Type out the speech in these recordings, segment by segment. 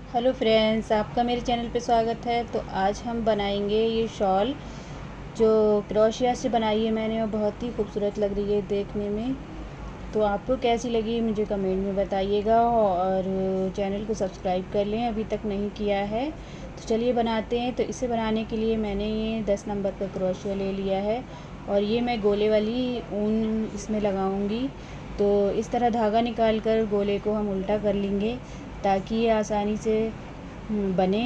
Hello friends, आपका मेरे channel पे स्वागत है। तो आज हम बनाएंगे ये शॉल जो क्रोशिया से बनाई है मैंने, और बहुत ही खूबसूरत लग रही है देखने में। तो आपको कैसी लगी मुझे कमेंट में बताइएगा, और चैनल को सब्सक्राइब कर लें अभी तक नहीं किया है। तो चलिए बनाते हैं। तो इसे बनाने के लिए मैंने ये 10 नंबर का क्रोशिया ले लिया है, और ये मैं गोले वाली ऊन इसमें लगाऊंगी। तो इस तरह धागा निकाल कर गोले को हम उल्टा कर लेंगे ताकि ये आसानी से बने,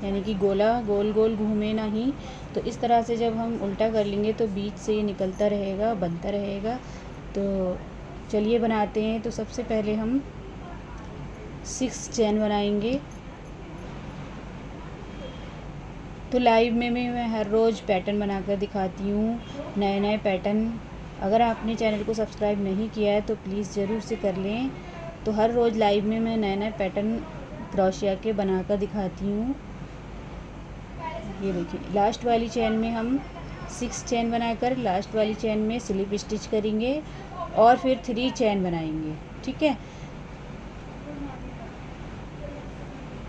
यानी कि गोला गोल गोल घूमे नहीं। तो इस तरह से जब हम उल्टा कर लेंगे तो बीच से ये निकलता रहेगा, बनता रहेगा। तो चलिए बनाते हैं। तो सबसे पहले हम 6 चैन बनाएंगे। तो लाइव में मैं हर रोज़ पैटर्न बनाकर दिखाती हूँ, नए नए पैटर्न। अगर आपने चैनल को सब्सक्राइब नहीं किया है तो प्लीज़ ज़रूर से कर लें। तो हर रोज़ लाइव में मैं नए नए पैटर्न क्रोशिया के बनाकर दिखाती हूँ। ये देखिए, लास्ट वाली चैन में हम 6 चैन बनाकर लास्ट वाली चैन में स्लिप स्टिच करेंगे और फिर 3 चैन बनाएंगे। ठीक है,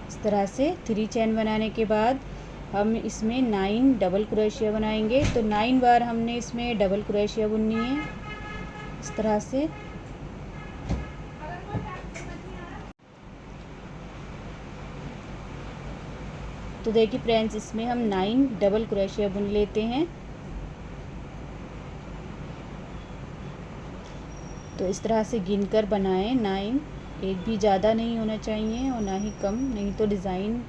इस तरह से 3 चैन बनाने के बाद हम इसमें 9 डबल क्रोशिया बनाएंगे। तो 9 बार हमने इसमें डबल क्रोशिया बुननी है, इस तरह से। तो देखिए फ्रेंड्स, इसमें हम 9 डबल क्रोशिया बुन लेते हैं। तो इस तरह से गिनकर बनाएं 9, एक भी ज़्यादा नहीं होना चाहिए और ना ही कम, नहीं तो डिज़ाइन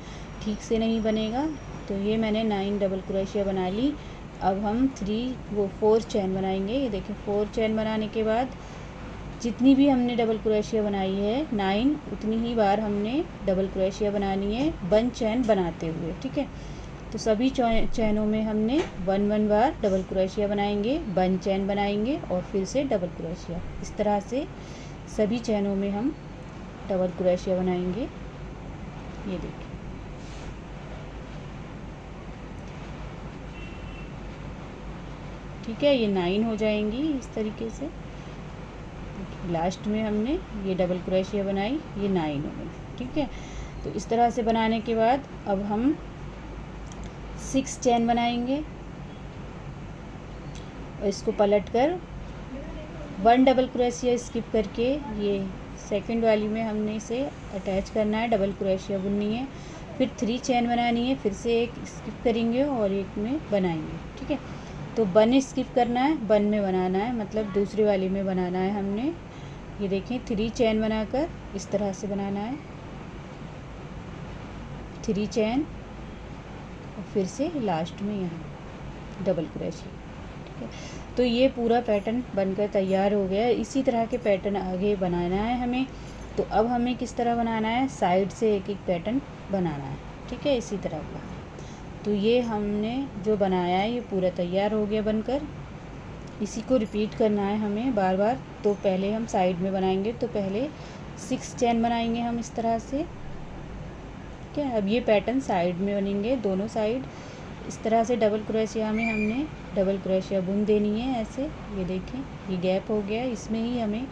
ठीक से नहीं बनेगा। तो ये मैंने 9 डबल क्रोशिया बना ली। अब हम 4 चैन बनाएंगे। ये देखिए, 4 चैन बनाने के बाद जितनी भी हमने डबल क्रोशिया बनाई है 9, उतनी ही बार हमने डबल क्रोशिया बनानी है, 1 चैन बनाते हुए। ठीक है, तो सभी चैनों में हमने 1 बार डबल क्रोशिया बनाएंगे, 1 चैन बनाएंगे और फिर से डबल क्रोशिया। इस तरह से सभी चैनों में हम डबल क्रोशिया बनाएंगे। ये देखिए, ठीक है, ये 9 हो जाएंगी इस तरीके से। लास्ट में हमने ये डबल क्रोशिया बनाई, ये 9 हो गई। ठीक है, तो इस तरह से बनाने के बाद अब हम 6 चैन बनाएंगे और इसको पलट कर 1 डबल क्रोशिया स्किप करके ये सेकंड वाली में हमने इसे अटैच करना है, डबल क्रोशिया बुननी है, फिर 3 चैन बनानी है, फिर से एक स्किप करेंगे और एक में बनाएंगे। ठीक है, तो 1 स्किप करना है, 1 में बनाना है, मतलब दूसरी वाली में बनाना है हमने। ये देखें, 3 चैन बनाकर इस तरह से बनाना है, 3 चैन और फिर से लास्ट में यहाँ डबल क्रोशिया। ठीक है, तो ये पूरा पैटर्न बनकर तैयार हो गया। इसी तरह के पैटर्न आगे बनाना है हमें। तो अब हमें किस तरह बनाना है, साइड से एक एक पैटर्न बनाना है। ठीक है, इसी तरह का। तो ये हमने जो बनाया है ये पूरा तैयार हो गया बनकर। इसी को रिपीट करना है हमें बार बार। तो पहले हम साइड में बनाएंगे, तो पहले 6 चैन बनाएंगे हम इस तरह से। ठीक है, अब ये पैटर्न साइड में बनेंगे, दोनों साइड। इस तरह से डबल क्रोशिया में हमने डबल क्रोशिया बुन देनी है ऐसे। ये देखें, ये गैप हो गया, इसमें ही हमें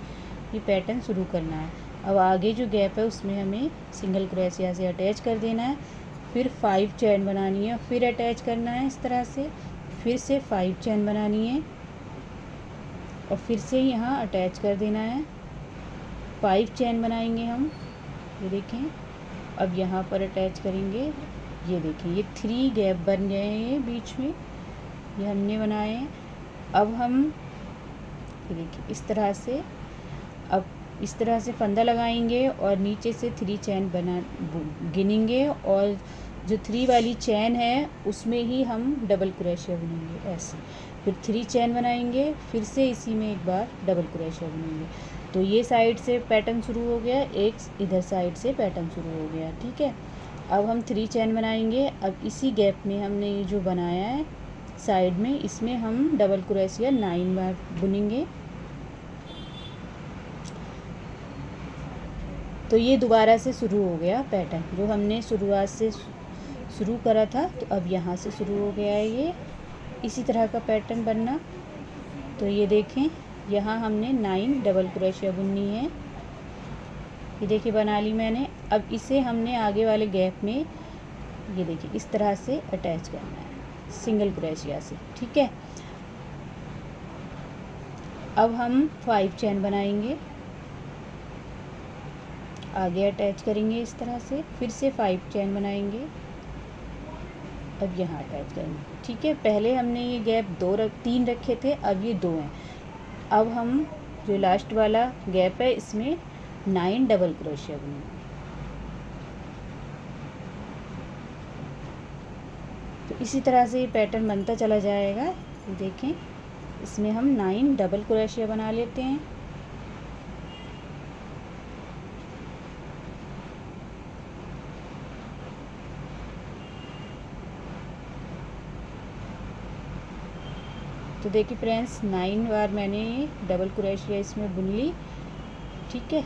ये पैटर्न शुरू करना है। अब आगे जो गैप है उसमें हमें सिंगल क्रोशिया से अटैच कर देना है, फिर 5 चैन बनानी है, फिर अटैच करना है इस तरह से, फिर से 5 चैन बनानी है और फिर से यहाँ अटैच कर देना है। 5 चैन बनाएंगे हम, ये देखें। अब यहाँ पर अटैच करेंगे। ये देखिए, ये 3 गैप बन गए हैं ये बीच में, ये हमने बनाए हैं। अब हम ये देखिए इस तरह से, अब इस तरह से फंदा लगाएंगे और नीचे से 3 चैन गिनेंगे, और जो 3 वाली चैन है उसमें ही हम डबल क्रोशिया बुनेंगे ऐसे। फिर 3 चैन बनाएंगे, फिर से इसी में एक बार डबल क्रोशिया बुनेंगे। तो ये साइड से पैटर्न शुरू हो गया, एक इधर साइड से पैटर्न शुरू हो गया। ठीक है, अब हम 3 चैन बनाएंगे। अब इसी गैप में हमने ये जो बनाया है साइड में, इसमें हम डबल क्रोशिया 9 बार बुनेंगे। तो ये दोबारा से शुरू हो गया पैटर्न, जो हमने शुरुआत से शुरू करा था। तो अब यहाँ से शुरू हो गया है ये इसी तरह का पैटर्न बनना। तो ये देखें, यहाँ हमने 9 डबल क्रोशिया बुननी है, ये देखिए बना ली मैंने। अब इसे हमने आगे वाले गैप में ये देखिए इस तरह से अटैच करना है सिंगल क्रोशिया से, ठीक है। अब हम 5 चेन बनाएंगे, आगे अटैच करेंगे इस तरह से, फिर से 5 चेन बनाएंगे, अब यहाँ अटैच करेंगे, ठीक है। पहले हमने ये गैप 3 रखे थे, अब ये 2 हैं। अब हम जो लास्ट वाला गैप है इसमें 9 डबल क्रोशिया बुनेंगे। तो इसी तरह से ये पैटर्न बनता चला जाएगा। ये देखें, इसमें हम 9 डबल क्रोशिया बना लेते हैं। तो देखिए फ्रेंड्स, 9 बार मैंने डबल क्रोशिया इसमें बुन ली, ठीक है।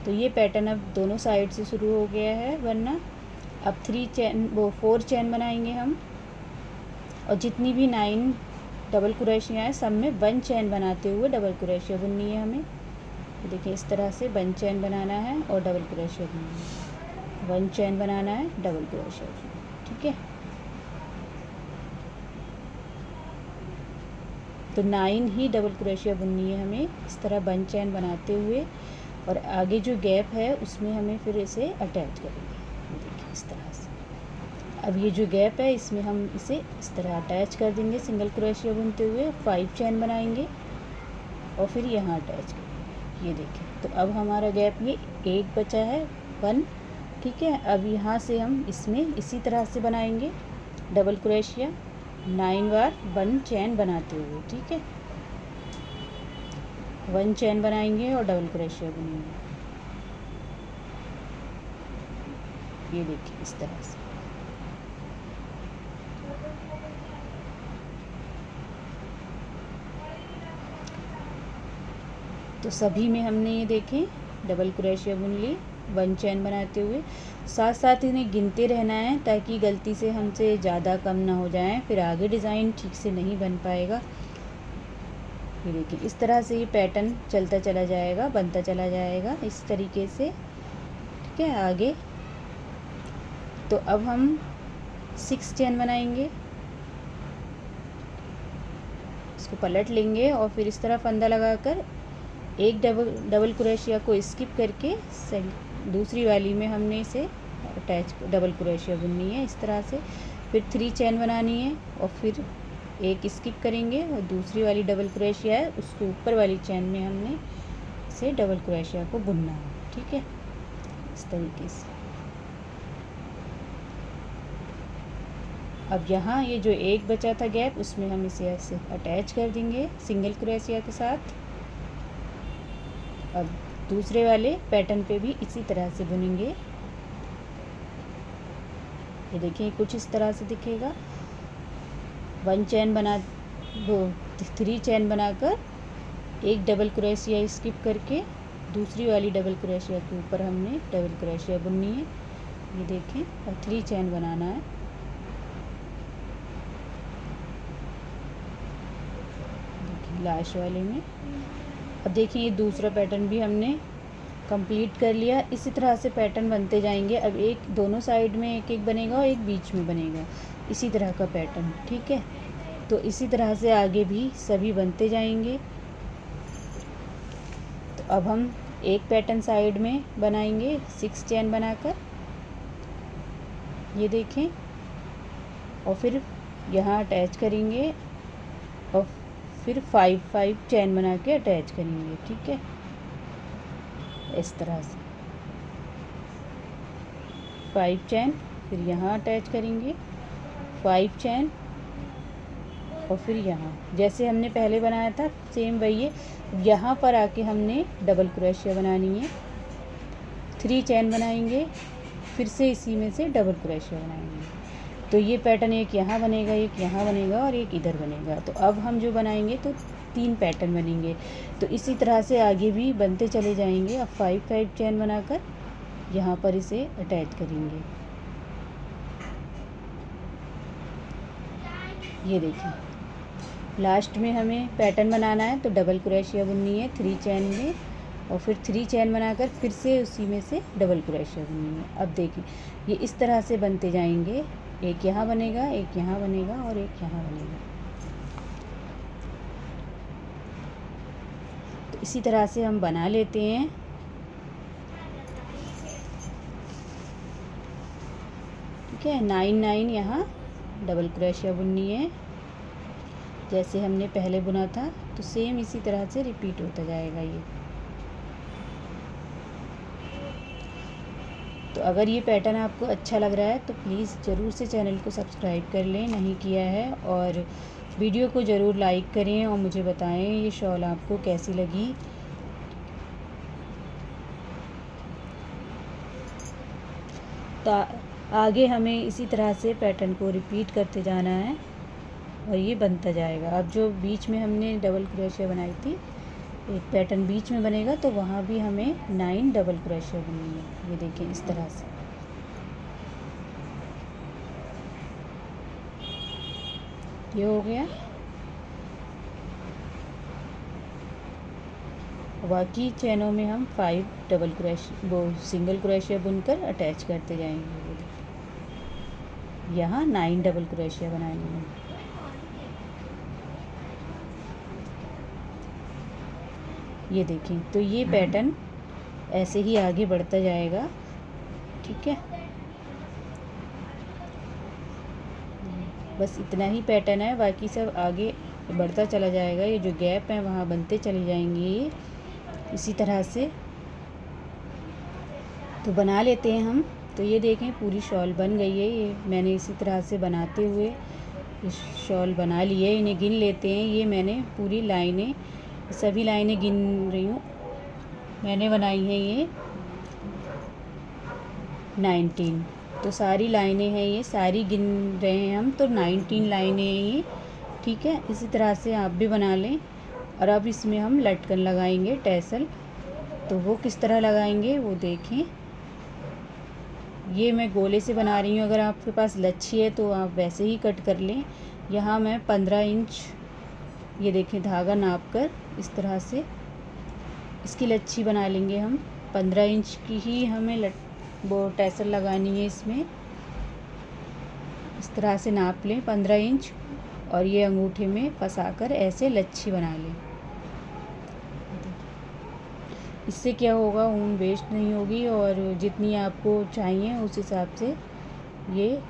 तो ये पैटर्न अब दोनों साइड से शुरू हो गया है बनना। अब 4 चेन बनाएंगे हम, और जितनी भी 9 डबल क्रोशिया है सब में 1 चेन बनाते हुए डबल क्रोशिया बुननी है हमें। तो देखिए इस तरह से 1 चेन बनाना है और डबल क्रोशिया बुननी है, 1 चेन बनाना है, डबल क्रोशिया, ठीक है। तो 9 ही डबल क्रोशिया बुननी है हमें, इस तरह 1 चेन बनाते हुए, और आगे जो गैप है उसमें हमें फिर इसे अटैच करेंगे। देखिए इस तरह से। अब ये जो गैप है इसमें हम इसे इस तरह अटैच कर देंगे सिंगल क्रोशिया बुनते हुए, 5 चेन बनाएंगे और फिर यहाँ अटैच करेंगे। ये देखिए, तो अब हमारा गैप ये 1 बचा है, 1, ठीक है। अब यहाँ से हम इसमें इसी तरह से बनाएंगे डबल क्रोशिया 9 बार 1 चेन बनाते हुए, ठीक है। 1 चेन बनाएंगे और डबल क्रोशिया बुनेंगे। ये देखिए इस तरह से। तो सभी में हमने ये देखें डबल क्रोशिया बुन ली 1 चेन बनाते हुए। साथ साथ इन्हें गिनते रहना है ताकि गलती से हमसे ज़्यादा कम ना हो जाए, फिर आगे डिज़ाइन ठीक से नहीं बन पाएगा। ये देखिए इस तरह से ये पैटर्न चलता चला जाएगा, बनता चला जाएगा इस तरीके से, ठीक है। आगे तो अब हम 6 चेन बनाएंगे, इसको पलट लेंगे और फिर इस तरह फंदा लगाकर एक डबल क्रोशिया को स्किप करके दूसरी वाली में हमने इसे अटैच डबल क्रोशिया बुननी है इस तरह से। फिर 3 चेन बनानी है और फिर एक स्किप करेंगे और दूसरी वाली डबल क्रोशिया है उसके ऊपर वाली चेन में हमने इसे डबल क्रोशिया को बुनना है, ठीक है, इस तरीके से। अब यहाँ ये जो एक बचा था गैप उसमें हम इसे ऐसे अटैच कर देंगे सिंगल क्रोशिया के साथ। अब दूसरे वाले पैटर्न पे भी इसी तरह से बुनेंगे। ये देखिए कुछ इस तरह से दिखेगा। 1 चेन बना 3 चेन बनाकर एक डबल क्रोशिया स्किप करके दूसरी वाली डबल क्रोशिया के ऊपर हमने डबल क्रोशिया बुननी है। ये देखें, और 3 चेन बनाना है। देखिए लास्ट वाले में। अब देखिए ये दूसरा पैटर्न भी हमने कंप्लीट कर लिया। इसी तरह से पैटर्न बनते जाएंगे। अब एक दोनों साइड में एक एक बनेगा और एक बीच में बनेगा, इसी तरह का पैटर्न, ठीक है। तो इसी तरह से आगे भी सभी बनते जाएंगे। तो अब हम एक पैटर्न साइड में बनाएंगे 6 चेन बनाकर, ये देखें, और फिर यहाँ अटैच करेंगे और फिर 5 चेन बना के अटैच करेंगे, ठीक है, इस तरह से 5 चेन, फिर यहाँ अटैच करेंगे 5 चेन और फिर यहाँ जैसे हमने पहले बनाया था सेम वही है। यहाँ पर आके हमने डबल क्रोशिया बनानी है, 3 चेन बनाएंगे, फिर से इसी में से डबल क्रोशिया बनाएंगे। तो ये पैटर्न एक यहाँ बनेगा, एक यहाँ बनेगा और एक इधर बनेगा। तो अब हम जो बनाएंगे तो 3 पैटर्न बनेंगे। तो इसी तरह से आगे भी बनते चले जाएंगे। अब 5 चेन बनाकर यहाँ पर इसे अटैच करेंगे। ये देखिए लास्ट में हमें पैटर्न बनाना है तो डबल क्रोशिया बुननी है 3 चेन में और फिर 3 चेन बनाकर फिर से उसी में से डबल क्रोशिया बुननी है। अब देखिए ये इस तरह से बनते जाएंगे, एक यहाँ बनेगा, एक यहाँ बनेगा और एक यहाँ बनेगा। तो इसी तरह से हम बना लेते हैं। ठीक है, 9 9 यहाँ डबल क्रोशिया बुननी है, जैसे हमने पहले बुना था। तो सेम इसी तरह से रिपीट होता जाएगा ये। तो अगर ये पैटर्न आपको अच्छा लग रहा है तो प्लीज़ ज़रूर से चैनल को सब्सक्राइब कर लें, नहीं किया है, और वीडियो को ज़रूर लाइक करें और मुझे बताएं ये शॉल आपको कैसी लगी। तो आगे हमें इसी तरह से पैटर्न को रिपीट करते जाना है और ये बनता जाएगा। अब जो बीच में हमने डबल क्रोशिया बनाई थी, एक पैटर्न बीच में बनेगा तो वहाँ भी हमें 9 डबल क्रोशिया बुननी है। ये देखिए इस तरह से। ये हो गया। बाकी चैनों में हम 5 डबल क्रोशिया वो सिंगल क्रोशिया बुनकर अटैच करते जाएंगे। यहाँ 9 डबल क्रोशिया बनानी है। ये देखें, तो ये पैटर्न ऐसे ही आगे बढ़ता जाएगा। ठीक है, बस इतना ही पैटर्न है, बाकी सब आगे बढ़ता चला जाएगा। ये जो गैप है वहाँ बनते चले जाएंगे ये इसी तरह से। तो बना लेते हैं हम। तो ये देखें पूरी शॉल बन गई है। ये मैंने इसी तरह से बनाते हुए ये शॉल बना ली है। इन्हें गिन लेते हैं। ये मैंने पूरी लाइनें, सभी लाइनें गिन रही हूँ। मैंने बनाई हैं ये 19। तो सारी लाइनें हैं, ये सारी गिन रहे हैं हम, तो 19 लाइनें हैं ये। ठीक है, इसी तरह से आप भी बना लें। और अब इसमें हम लटकन लगाएंगे, टैसल। तो वो किस तरह लगाएंगे वो देखें। ये मैं गोले से बना रही हूँ, अगर आपके पास लच्छी है तो आप वैसे ही कट कर लें। यहाँ मैं 15 इंच, ये देखें, धागा नाप कर इस तरह से इसकी लच्छी बना लेंगे हम। 15 इंच की ही हमें वो टैसल लगानी है इसमें। इस तरह से नाप लें 15 इंच और ये अंगूठे में फंसाकर ऐसे लच्छी बना लें। इससे क्या होगा, ऊन वेस्ट नहीं होगी और जितनी आपको चाहिए उस हिसाब से ये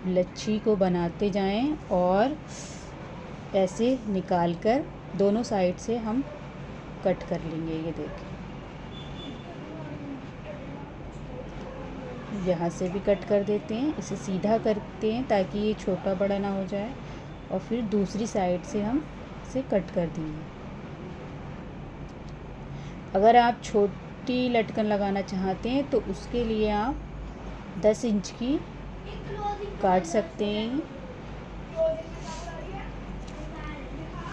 लच्छी को बनाते जाएं और ऐसे निकाल कर दोनों साइड से हम कट कर लेंगे। ये देखें, यहाँ से भी कट कर देते हैं, इसे सीधा करते हैं ताकि ये छोटा बड़ा ना हो जाए, और फिर दूसरी साइड से हम इसे कट कर देंगे। अगर आप छोटी लटकन लगाना चाहते हैं तो उसके लिए आप 10 इंच की काट सकते हैं।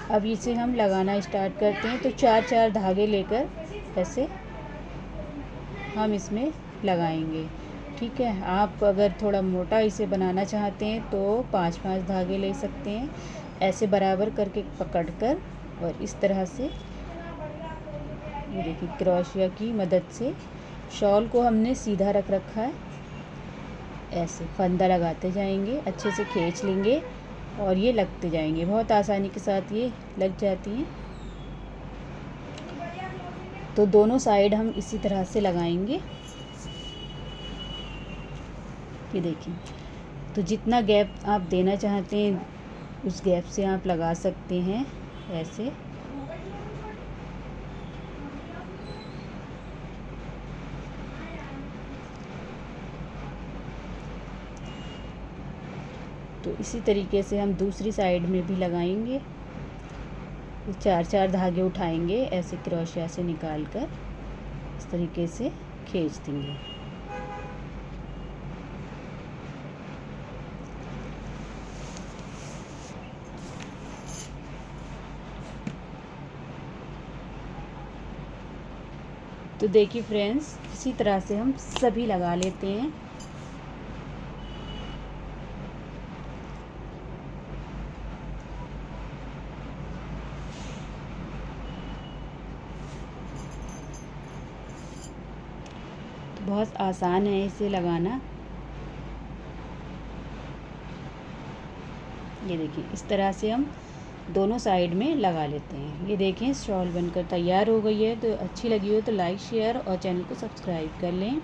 अब इसे हम लगाना स्टार्ट करते हैं। तो 4-4 धागे लेकर ऐसे हम इसमें लगाएंगे। ठीक है, आप अगर थोड़ा मोटा इसे बनाना चाहते हैं तो 5-5 धागे ले सकते हैं, ऐसे बराबर करके पकड़कर। और इस तरह से ये देखिए क्रोशिया की मदद से शॉल को हमने सीधा रख रखा है। ऐसे फंदा लगाते जाएंगे, अच्छे से खींच लेंगे और ये लगते जाएंगे। बहुत आसानी के साथ ये लग जाती हैं। तो दोनों साइड हम इसी तरह से लगाएंगे। ये देखिए, तो जितना गैप आप देना चाहते हैं उस गैप से आप लगा सकते हैं ऐसे। तो इसी तरीके से हम दूसरी साइड में भी लगाएंगे। 4-4 धागे उठाएंगे, ऐसे क्रोशिया से निकालकर इस तरीके से खींच देंगे। तो देखिए फ्रेंड्स, इसी तरह से हम सभी लगा लेते हैं। बहुत आसान है इसे लगाना। ये देखिए इस तरह से हम दोनों साइड में लगा लेते हैं। ये देखें शॉल बनकर तैयार हो गई है। तो अच्छी लगी हो तो लाइक शेयर और चैनल को सब्सक्राइब कर लें।